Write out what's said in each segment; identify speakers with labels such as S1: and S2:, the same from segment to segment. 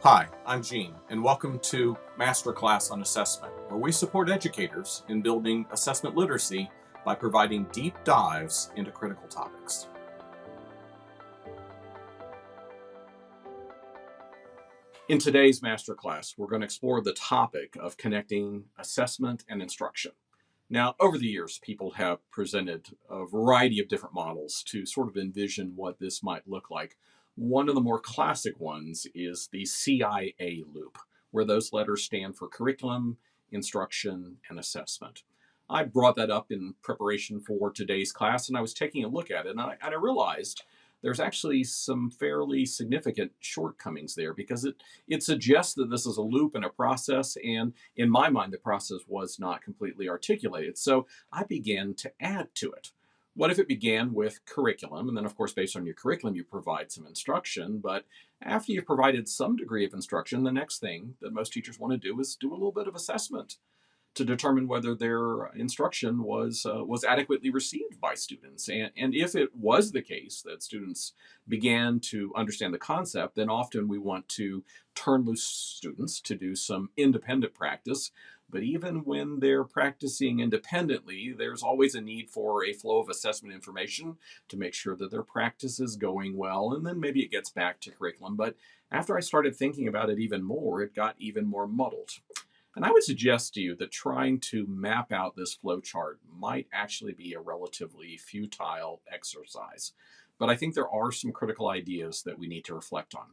S1: Hi, I'm Gene, and welcome to Masterclass on Assessment, where we support educators in building assessment literacy by providing deep dives into critical topics. In today's Masterclass, we're going to explore the topic of connecting assessment and instruction. Now, over the years, people have presented a variety of different models to sort of envision what this might look like. One of the more classic ones is the CIA loop, where those letters stand for curriculum, instruction, and assessment. I brought that up in preparation for today's class, and I was taking a look at it, and I realized there's actually some fairly significant shortcomings there because it suggests that this is a loop and a process, and in my mind, the process was not completely articulated. So I began to add to it. What if it began with curriculum? And then, of course, based on your curriculum, you provide some instruction. But after you've provided some degree of instruction, the next thing that most teachers want to do is do a little bit of assessment to determine whether their instruction was adequately received by students. And if it was the case that students began to understand the concept, then often we want to turn loose students to do some independent practice. But even when they're practicing independently, there's always a need for a flow of assessment information to make sure that their practice is going well. And then maybe it gets back to curriculum. But after I started thinking about it even more, it got even more muddled. And I would suggest to you that trying to map out this flow chart might actually be a relatively futile exercise. But I think there are some critical ideas that we need to reflect on.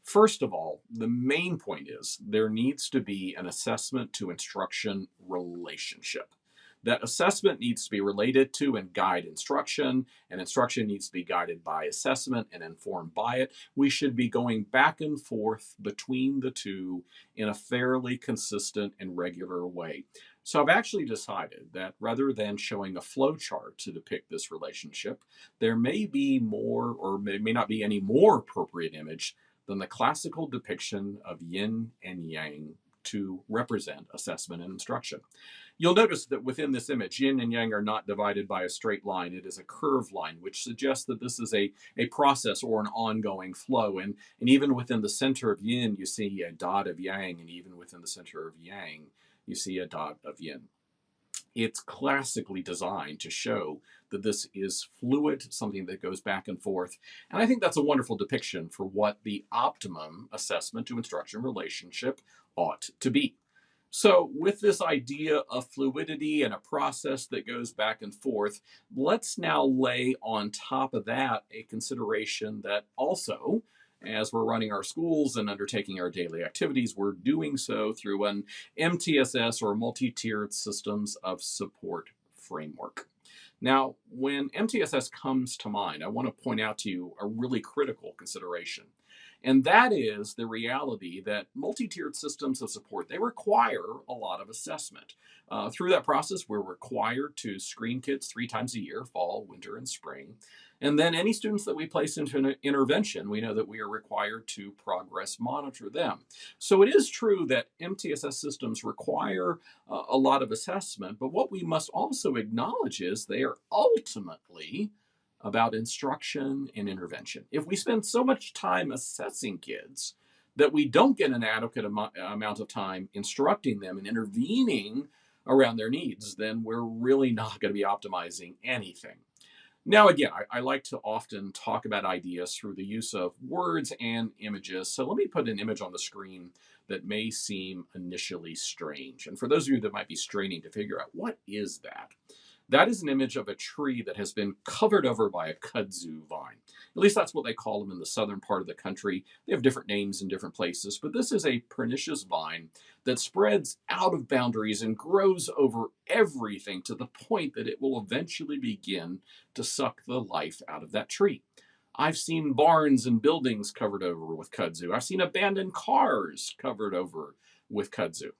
S1: First of all, the main point is there needs to be an assessment to instruction relationship. That assessment needs to be related to and guide instruction, and instruction needs to be guided by assessment and informed by it. We should be going back and forth between the two in a fairly consistent and regular way. So I've actually decided that rather than showing a flow chart to depict this relationship, there may be more or may not be any more appropriate image than the classical depiction of yin and yang to represent assessment and instruction. You'll notice that within this image, yin and yang are not divided by a straight line. It is a curved line, which suggests that this is a process or an ongoing flow. And even within the center of yin, you see a dot of yang, and even within the center of yang, you see a dot of yin. It's classically designed to show that this is fluid, something that goes back and forth. And I think that's a wonderful depiction for what the optimum assessment to instruction relationship ought to be. So, with this idea of fluidity and a process that goes back and forth, let's now lay on top of that a consideration that also, as we're running our schools and undertaking our daily activities, we're doing so through an MTSS or multi-tiered systems of support framework. Now, when MTSS comes to mind, I want to point out to you a really critical consideration. And that is the reality that multi-tiered systems of support, they require a lot of assessment. Through that process, we're required to screen kids 3 times a year, fall, winter, and spring. And then any students that we place into an intervention, we know that we are required to progress monitor them. So it is true that MTSS systems require a lot of assessment, but what we must also acknowledge is they are ultimately about instruction and intervention. If we spend so much time assessing kids that we don't get an adequate amount of time instructing them and intervening around their needs, then we're really not going to be optimizing anything. Now, again, I like to often talk about ideas through the use of words and images. So let me put an image on the screen that may seem initially strange. And for those of you that might be straining to figure out what is that, that is an image of a tree that has been covered over by a kudzu vine. At least that's what they call them in the southern part of the country. They have different names in different places, but this is a pernicious vine that spreads out of boundaries and grows over everything to the point that it will eventually begin to suck the life out of that tree. I've seen barns and buildings covered over with kudzu. I've seen abandoned cars covered over with kudzu.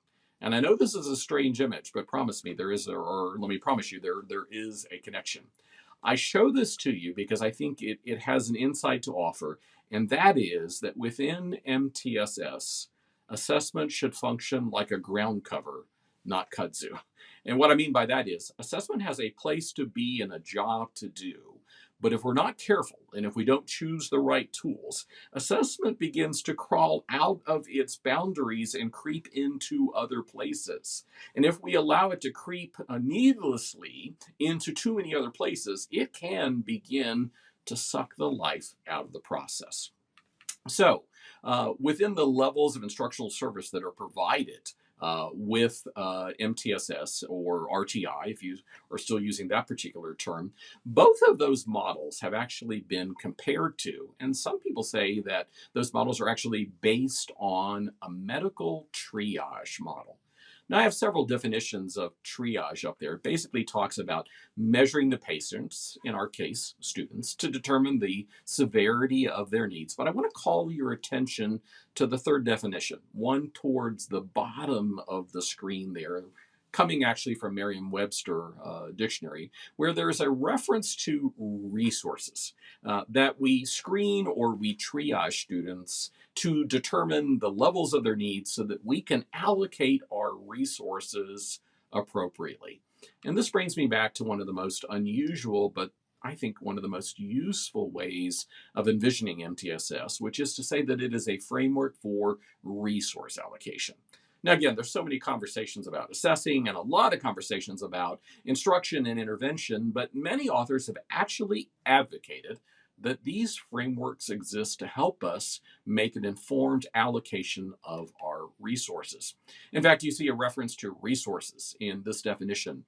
S1: And I know this is a strange image, but promise me there is, or let me promise you, there is a connection. I show this to you because I think it has an insight to offer, and that is that within MTSS, assessment should function like a ground cover, not kudzu. And what I mean by that is assessment has a place to be and a job to do, But if we're not careful and if we don't choose the right tools, assessment begins to crawl out of its boundaries and creep into other places. And if we allow it to creep needlessly into too many other places, it can begin to suck the life out of the process. So, within the levels of instructional service that are provided with MTSS or RTI, if you are still using that particular term, both of those models have actually been compared to, and some people say that those models are actually based on a medical triage model. Now, I have several definitions of triage up there. It basically talks about measuring the patients, in our case, students, to determine the severity of their needs. But I want to call your attention to the third definition, one towards the bottom of the screen there, coming actually from Merriam-Webster dictionary, where there's a reference to resources that we screen or we triage students to determine the levels of their needs so that we can allocate our resources appropriately. And this brings me back to one of the most unusual, but I think one of the most useful ways of envisioning MTSS, which is to say that it is a framework for resource allocation. Now, again, there's so many conversations about assessing and a lot of conversations about instruction and intervention, but many authors have actually advocated that these frameworks exist to help us make an informed allocation of our resources. In fact, you see a reference to resources in this definition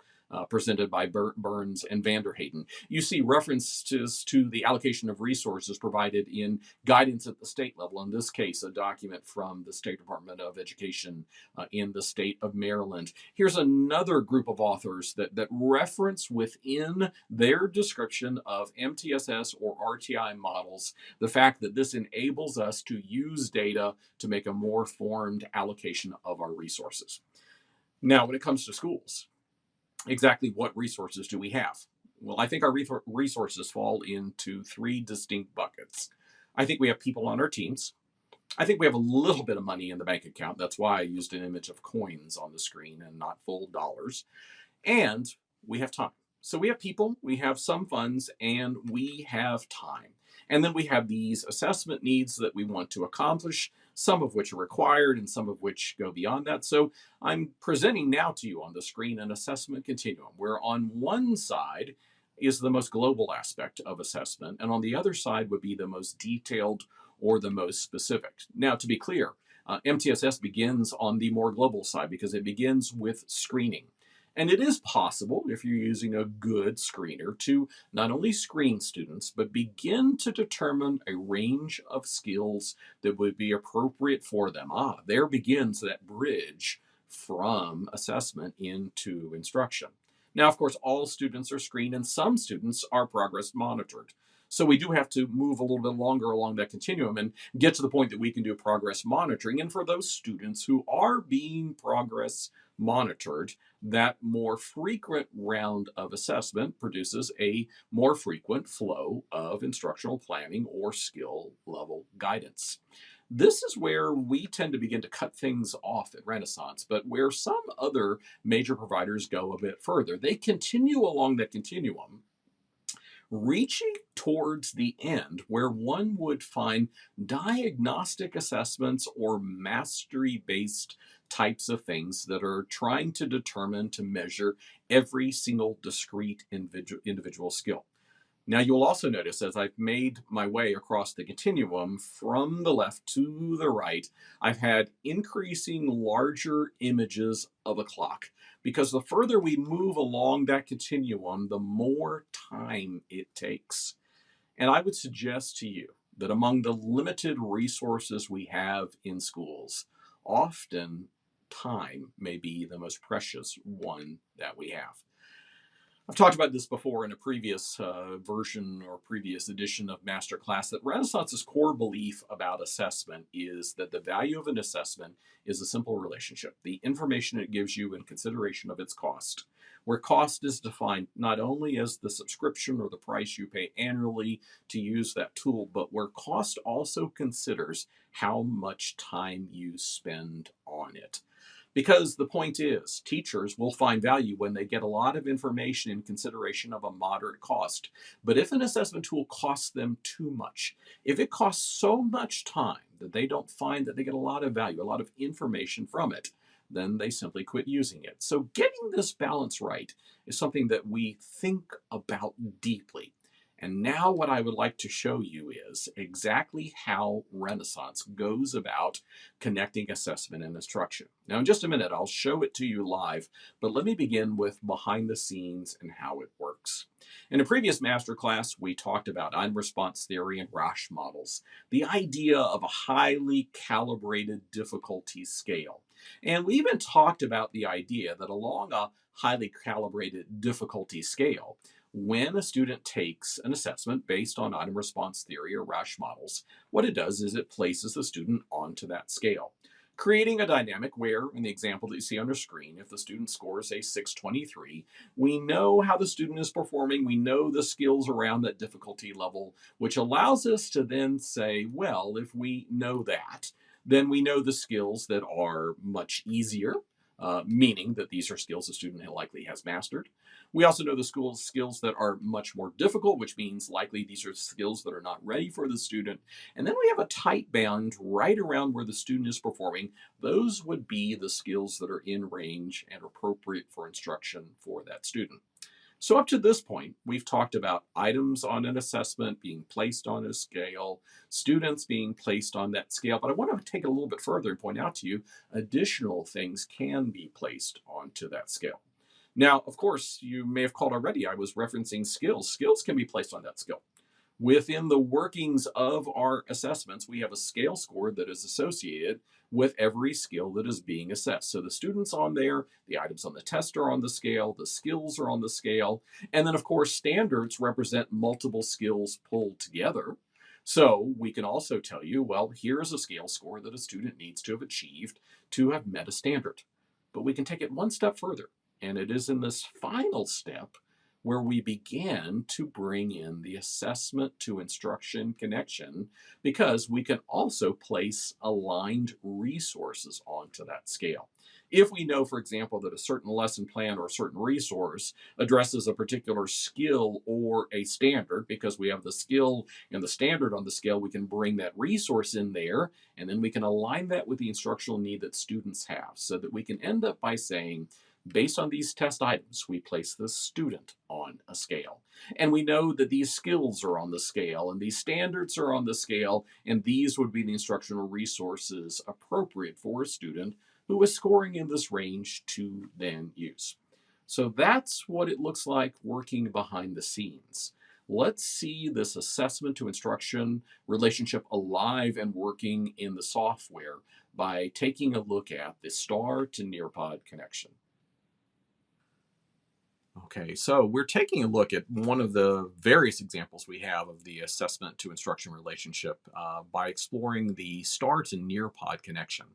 S1: presented by Burns and Vanderheyden. You see references to the allocation of resources provided in guidance at the state level, in this case, a document from the State Department of Education in the state of Maryland. Here's another group of authors that reference within their description of MTSS or RTI models the fact that this enables us to use data to make a more formed allocation of our resources. Now, when it comes to schools, exactly what resources do we have? Well, I think our resources fall into three distinct buckets. I think we have people on our teams. I think we have a little bit of money in the bank account. That's why I used an image of coins on the screen and not full dollars. And we have time. So we have people, we have some funds, and we have time. And then we have these assessment needs that we want to accomplish, some of which are required and some of which go beyond that. So I'm presenting now to you on the screen an assessment continuum, where on one side is the most global aspect of assessment, and on the other side would be the most detailed or the most specific. Now, to be clear, MTSS begins on the more global side because it begins with screening. And it is possible, if you're using a good screener, to not only screen students, but begin to determine a range of skills that would be appropriate for them. There begins that bridge from assessment into instruction. Now, of course, all students are screened and some students are progress monitored. So we do have to move a little bit longer along that continuum and get to the point that we can do progress monitoring. And for those students who are being progress monitored, that more frequent round of assessment produces a more frequent flow of instructional planning or skill level guidance. This is where we tend to begin to cut things off at Renaissance, but where some other major providers go a bit further. They continue along that continuum, reaching towards the end where one would find diagnostic assessments or mastery based types of things that are trying to determine to measure every single discrete individual skill. Now, you'll also notice as I've made my way across the continuum from the left to the right, I've had increasing larger images of a clock. Because the further we move along that continuum, the more time it takes. And I would suggest to you that among the limited resources we have in schools, often time may be the most precious one that we have. I've talked about this before in a previous version or previous edition of Masterclass, that Renaissance's core belief about assessment is that the value of an assessment is a simple relationship, the information it gives you in consideration of its cost, where cost is defined not only as the subscription or the price you pay annually to use that tool, but where cost also considers how much time you spend on it. Because the point is, teachers will find value when they get a lot of information in consideration of a moderate cost. But if an assessment tool costs them too much, if it costs so much time that they don't find that they get a lot of value, a lot of information from it, then they simply quit using it. So getting this balance right is something that we think about deeply. And now, what I would like to show you is exactly how Renaissance goes about connecting assessment and instruction. Now, in just a minute, I'll show it to you live, but let me begin with behind the scenes and how it works. In a previous masterclass, we talked about item response theory and Rasch models, the idea of a highly calibrated difficulty scale. And we even talked about the idea that along a highly calibrated difficulty scale, when a student takes an assessment based on item response theory or Rasch models, what it does is it places the student onto that scale, creating a dynamic where, in the example that you see on your screen, if the student scores a 623, we know how the student is performing, we know the skills around that difficulty level, which allows us to then say, well, if we know that, then we know the skills that are much easier, meaning that these are skills the student likely has mastered. We also know the skills that are much more difficult, which means likely these are skills that are not ready for the student. And then we have a tight band right around where the student is performing. Those would be the skills that are in range and appropriate for instruction for that student. So up to this point, we've talked about items on an assessment being placed on a scale, students being placed on that scale, but I want to take it a little bit further and point out to you additional things can be placed onto that scale. Now, of course, you may have caught already, I was referencing skills. Skills can be placed on that scale. Within the workings of our assessments, we have a scale score that is associated with every skill that is being assessed. So the students on there, the items on the test are on the scale, the skills are on the scale, and then of course standards represent multiple skills pulled together. So we can also tell you, well, here's a scale score that a student needs to have achieved to have met a standard. But we can take it one step further, and it is in this final step where we begin to bring in the assessment to instruction connection, because we can also place aligned resources onto that scale. If we know, for example, that a certain lesson plan or a certain resource addresses a particular skill or a standard, because we have the skill and the standard on the scale, we can bring that resource in there, and then we can align that with the instructional need that students have, so that we can end up by saying, based on these test items, we place the student on a scale. And we know that these skills are on the scale and these standards are on the scale, and these would be the instructional resources appropriate for a student who is scoring in this range to then use. So that's what it looks like working behind the scenes. Let's see this assessment to instruction relationship alive and working in the software by taking a look at the star to Nearpod connection. Okay, so we're taking a look at one of the various examples we have of the assessment to instruction relationship by exploring the star to Nearpod connection.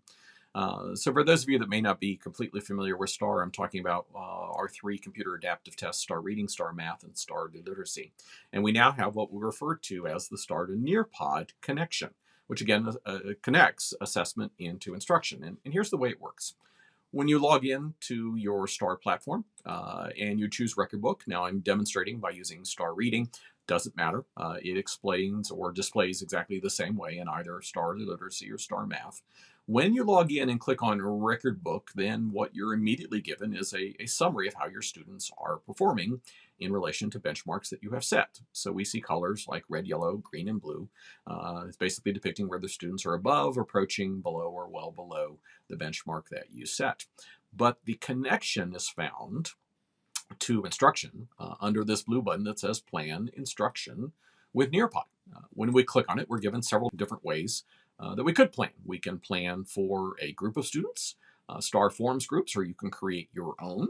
S1: So for those of you that may not be completely familiar with STAR, I'm talking about our three computer adaptive tests, STAR Reading, STAR Math, and STAR Literacy. And we now have what we refer to as the star to Nearpod connection, which again connects assessment into instruction. And here's the way it works. When you log in to your STAR platform and you choose record book, now I'm demonstrating by using STAR Reading, doesn't matter. It explains or displays exactly the same way in either STAR Literacy or STAR Math. When you log in and click on record book, then what you're immediately given is a summary of how your students are performing in relation to benchmarks that you have set. So we see colors like red, yellow, green, and blue. It's basically depicting whether students are above, approaching, below, or well below the benchmark that you set. But the connection is found to instruction under this blue button that says Plan Instruction with Nearpod. When we click on it, we're given several different ways that we could plan. We can plan for a group of students, STAR Forms groups, or you can create your own.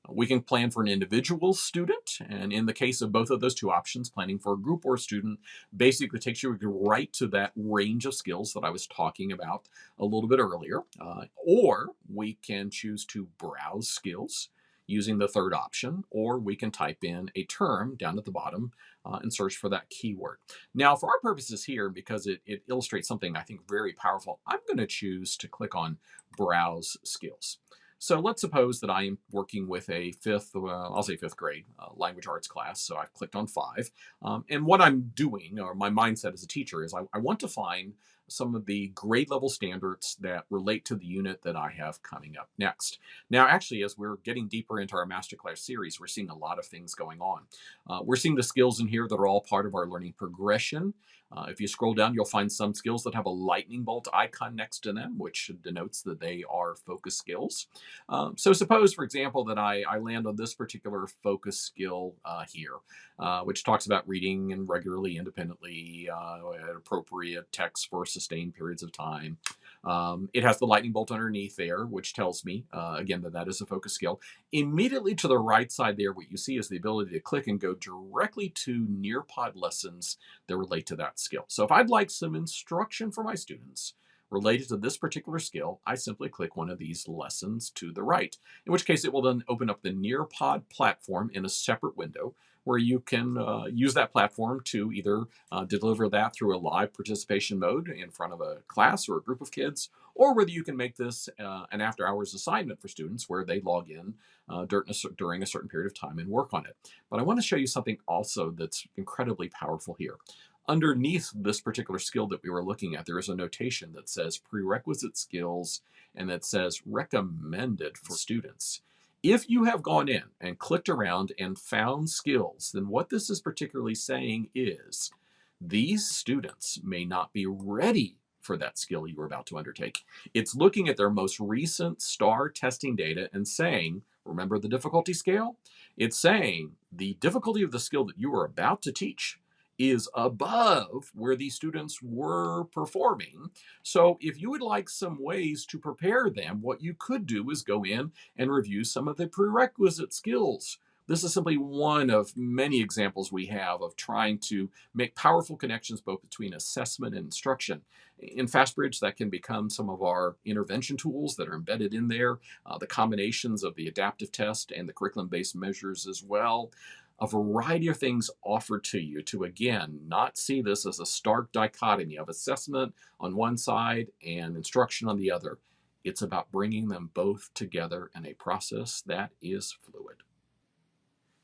S1: We can plan for an individual student, and in the case of both of those two options, planning for a group or a student basically takes you right to that range of skills that I was talking about a little bit earlier. Or we can choose to browse skills. using the third option, or we can type in a term down at the bottom and search for that keyword. Now, for our purposes here, because it illustrates something I think very powerful, I'm going to choose to click on Browse Skills. So let's suppose that I am working with a I'll say fifth grade language arts class. So I've clicked on 5. And what I'm doing, or my mindset as a teacher, is I want to find some of the grade level standards that relate to the unit that I have coming up next. Now, actually, as we're getting deeper into our Masterclass series, we're seeing a lot of things going on. We're seeing the skills in here that are all part of our learning progression. If you scroll down, you'll find some skills that have a lightning bolt icon next to them, which denotes that they are focus skills. So suppose, for example, that I land on this particular focus skill here, which talks about reading and regularly, independently, at appropriate text for sustained periods of time. It has the lightning bolt underneath there, which tells me, again, that that is a focus skill. Immediately to the right side there, what you see is the ability to click and go directly to Nearpod lessons that relate to that skill. So if I'd like some instruction for my students related to this particular skill, I simply click one of these lessons to the right, in which case it will then open up the Nearpod platform in a separate window where you can use that platform to either deliver that through a live participation mode in front of a class or a group of kids, or whether you can make this an after hours assignment for students where they log in during a certain period of time and work on it. But I want to show you something also that's incredibly powerful here. Underneath this particular skill that we were looking at, there is a notation that says prerequisite skills and that says recommended for students. If you have gone in and clicked around and found skills, then what this is particularly saying is these students may not be ready for that skill you are about to undertake. It's looking at their most recent STAR testing data and saying, remember the difficulty scale? It's saying the difficulty of the skill that you are about to teach is above where these students were performing. So if you would like some ways to prepare them, what you could do is go in and review some of the prerequisite skills. This is simply one of many examples we have of trying to make powerful connections both between assessment and instruction. In FastBridge, that can become some of our intervention tools that are embedded in there, the combinations of the adaptive test and the curriculum-based measures as well. A variety of things offered to you to, again, not see this as a stark dichotomy of assessment on one side and instruction on the other. It's about bringing them both together in a process that is fluid.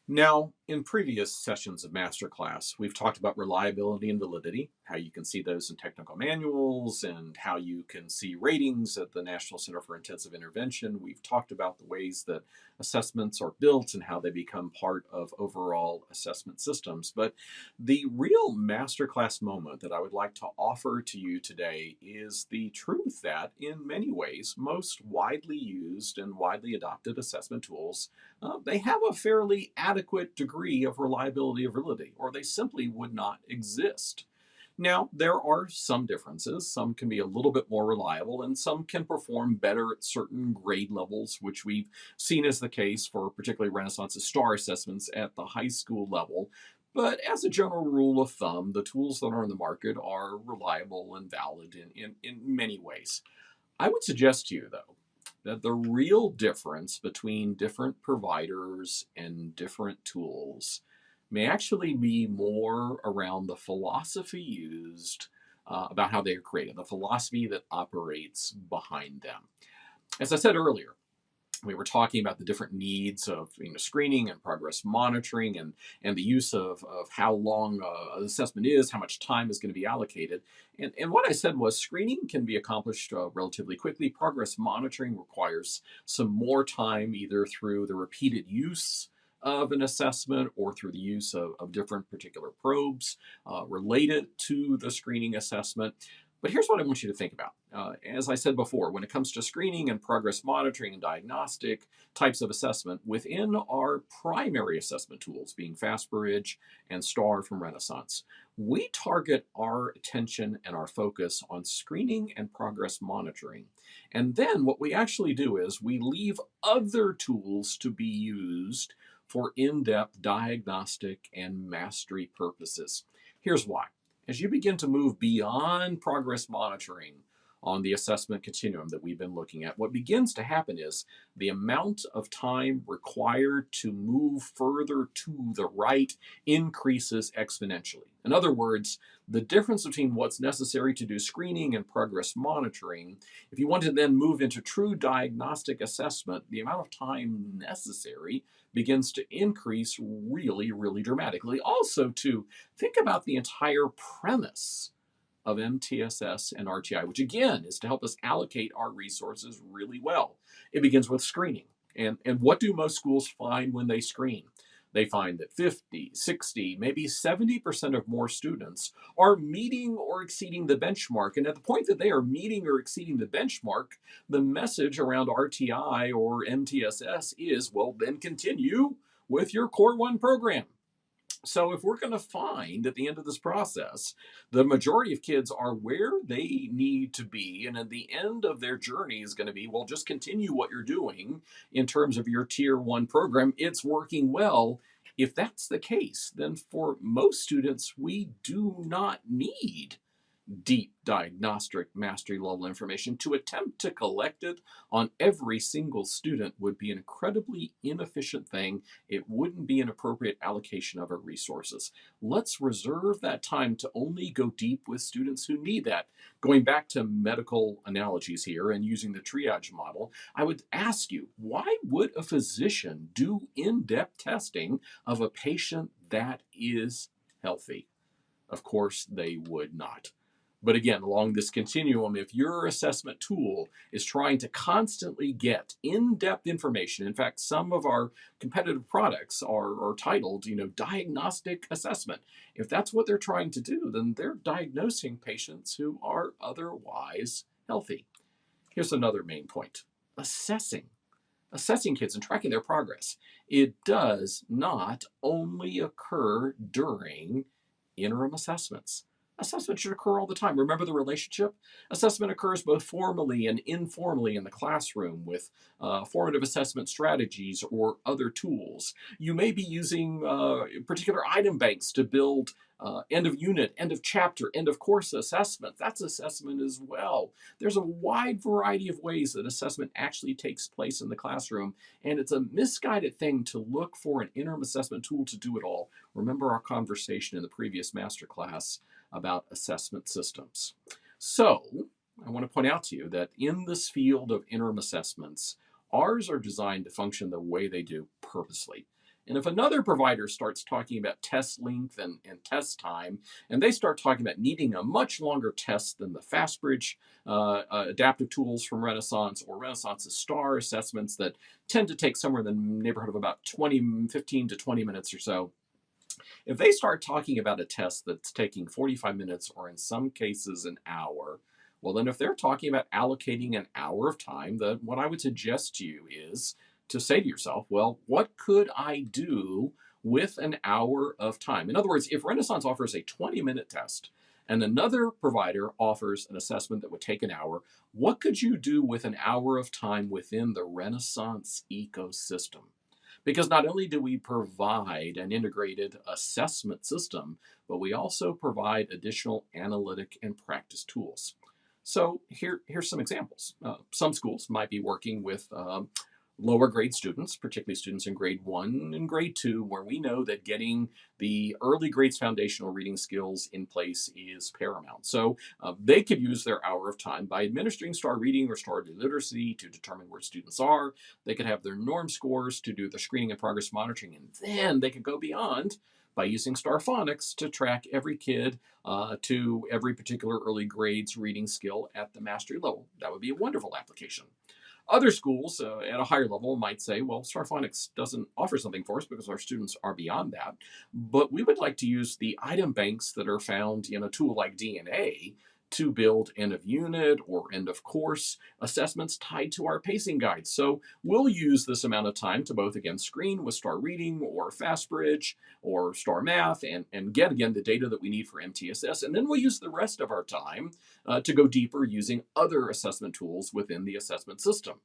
S1: Now, in previous sessions of Masterclass, we've talked about reliability and validity, how you can see those in technical manuals, and how you can see ratings at the National Center for Intensive Intervention. We've talked about the ways that assessments are built and how they become part of overall assessment systems. But the real Masterclass moment that I would like to offer to you today is the truth that, in many ways, most widely used and widely adopted assessment tools they have a fairly adequate degree of reliability or validity, or they simply would not exist. Now, there are some differences. Some can be a little bit more reliable, and some can perform better at certain grade levels, which we've seen as the case for particularly Renaissance's STAR assessments at the high school level. But as a general rule of thumb, the tools that are on the market are reliable and valid in many ways. I would suggest to you, though, that the real difference between different providers and different tools may actually be more around the philosophy used about how they are created, the philosophy that operates behind them. As I said earlier, we were talking about the different needs of screening and progress monitoring and the use of how long an assessment is, how much time is going to be allocated. And what I said was screening can be accomplished relatively quickly. Progress monitoring requires some more time, either through the repeated use of an assessment or through the use of different particular probes related to the screening assessment. But here's what I want you to think about. As I said before, when it comes to screening and progress monitoring and diagnostic types of assessment, within our primary assessment tools, being FastBridge and STAR from Renaissance, we target our attention and our focus on screening and progress monitoring. And then what we actually do is we leave other tools to be used for in-depth diagnostic and mastery purposes. Here's why. As you begin to move beyond progress monitoring, on the assessment continuum that we've been looking at, what begins to happen is the amount of time required to move further to the right increases exponentially. In other words, the difference between what's necessary to do screening and progress monitoring, if you want to then move into true diagnostic assessment, the amount of time necessary begins to increase really, really dramatically. Also, to think about the entire premise of MTSS and RTI, which again is to help us allocate our resources really well. It begins with screening. And what do most schools find when they screen? They find that 50, 60, maybe 70% of more students are meeting or exceeding the benchmark. And at the point that they are meeting or exceeding the benchmark, the message around RTI or MTSS is, well, then continue with your Core 1 program. So if we're going to find at the end of this process, the majority of kids are where they need to be, and at the end of their journey is going to be, well, just continue what you're doing in terms of your tier 1 program. It's working well. If that's the case, then for most students, we do not need deep diagnostic mastery level information. To attempt to collect it on every single student would be an incredibly inefficient thing. It wouldn't be an appropriate allocation of our resources. Let's reserve that time to only go deep with students who need that. Going back to medical analogies here and using the triage model, I would ask you, why would a physician do in-depth testing of a patient that is healthy? Of course, they would not. But again, along this continuum, if your assessment tool is trying to constantly get in-depth information, in fact, some of our competitive products are titled, diagnostic assessment. If that's what they're trying to do, then they're diagnosing patients who are otherwise healthy. Here's another main point. Assessing kids and tracking their progress. It does not only occur during interim assessments. Assessment should occur all the time. Remember the relationship? Assessment occurs both formally and informally in the classroom with formative assessment strategies or other tools. You may be using particular item banks to build end of unit, end of chapter, end of course assessment. That's assessment as well. There's a wide variety of ways that assessment actually takes place in the classroom, and it's a misguided thing to look for an interim assessment tool to do it all. Remember our conversation in the previous masterclass about assessment systems. So I want to point out to you that in this field of interim assessments, ours are designed to function the way they do purposely. And if another provider starts talking about test length and test time, and they start talking about needing a much longer test than the FastBridge adaptive tools from Renaissance or Renaissance's STAR assessments that tend to take somewhere in the neighborhood of about 15 to 20 minutes or so, if they start talking about a test that's taking 45 minutes or in some cases an hour, well, then if they're talking about allocating an hour of time, then what I would suggest to you is to say to yourself, well, what could I do with an hour of time? In other words, if Renaissance offers a 20-minute test and another provider offers an assessment that would take an hour, what could you do with an hour of time within the Renaissance ecosystem? Because not only do we provide an integrated assessment system, but we also provide additional analytic and practice tools. So here's some examples. Some schools might be working with lower grade students, particularly students in grade 1 and grade 2, where we know that getting the early grades foundational reading skills in place is paramount. So they could use their hour of time by administering STAR reading or STAR literacy to determine where students are. They could have their norm scores to do the screening and progress monitoring, and then they could go beyond by using STAR phonics to track every kid to every particular early grades reading skill at the mastery level. That would be a wonderful application. Other schools at a higher level might say, well, STAR phonics doesn't offer something for us because our students are beyond that. But we would like to use the item banks that are found in a tool like DNA to build end of unit or end of course assessments tied to our pacing guides. So we'll use this amount of time to both, again, screen with STAR Reading or FastBridge or STAR Math and get, again, the data that we need for MTSS. And then we'll use the rest of our time to go deeper using other assessment tools within the assessment system.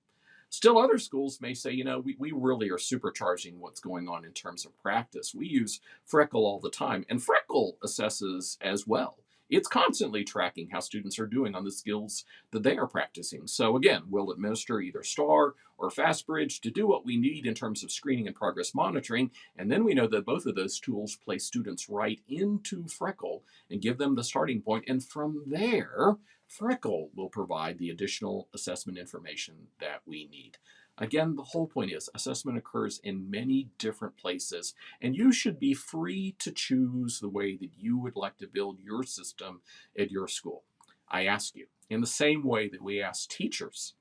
S1: Still, other schools may say, we really are supercharging what's going on in terms of practice. We use Freckle all the time, and Freckle assesses as well. It's constantly tracking how students are doing on the skills that they are practicing. So again, we'll administer either STAR or FastBridge to do what we need in terms of screening and progress monitoring. And then we know that both of those tools place students right into Freckle and give them the starting point. And from there, Freckle will provide the additional assessment information that we need. Again, the whole point is assessment occurs in many different places, and you should be free to choose the way that you would like to build your system at your school. I ask you, in the same way that we ask teachers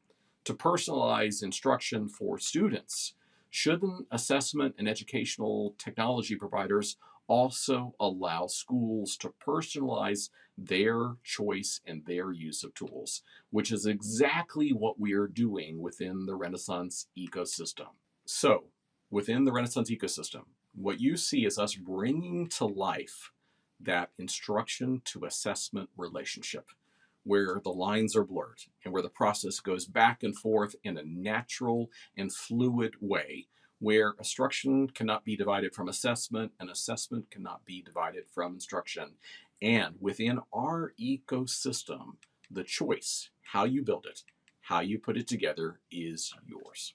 S1: to personalize instruction for students, shouldn't assessment and educational technology providers also allow schools to personalize their choice and their use of tools, which is exactly what we are doing within the Renaissance ecosystem. So, within the Renaissance ecosystem, what you see is us bringing to life that instruction to assessment relationship, where the lines are blurred and where the process goes back and forth in a natural and fluid way, where instruction cannot be divided from assessment and assessment cannot be divided from instruction. And within our ecosystem, the choice, how you build it, how you put it together, is yours.